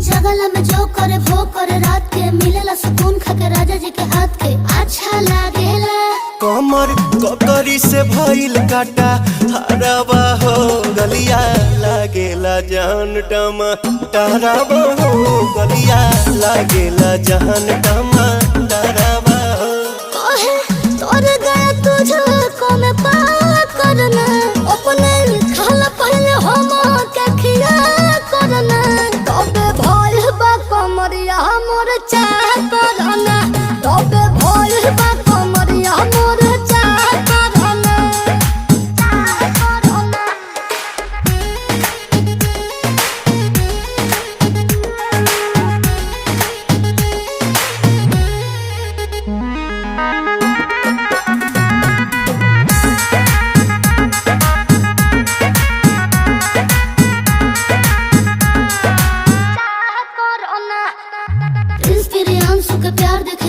जगला में जो करे वो करे रात के मिलेला सुकून खाके राजा जी के हाथ के अच्छा लागेला। कमर ककरी से भइल काटा हराबा हो गलिया लागेला जान टमा डराबा हो गलिया लागेला जान टमा डराबा हो। कहे तोर गया तुझको मैं पावा करना अपने खाला पहले हम के खिया करना तबे भइल बा कमरिया मोर चाह करना तबे भइल बा कमरिया मोर चाह करना चाह करना। प्रिंस प्रियांशु के प्यार देख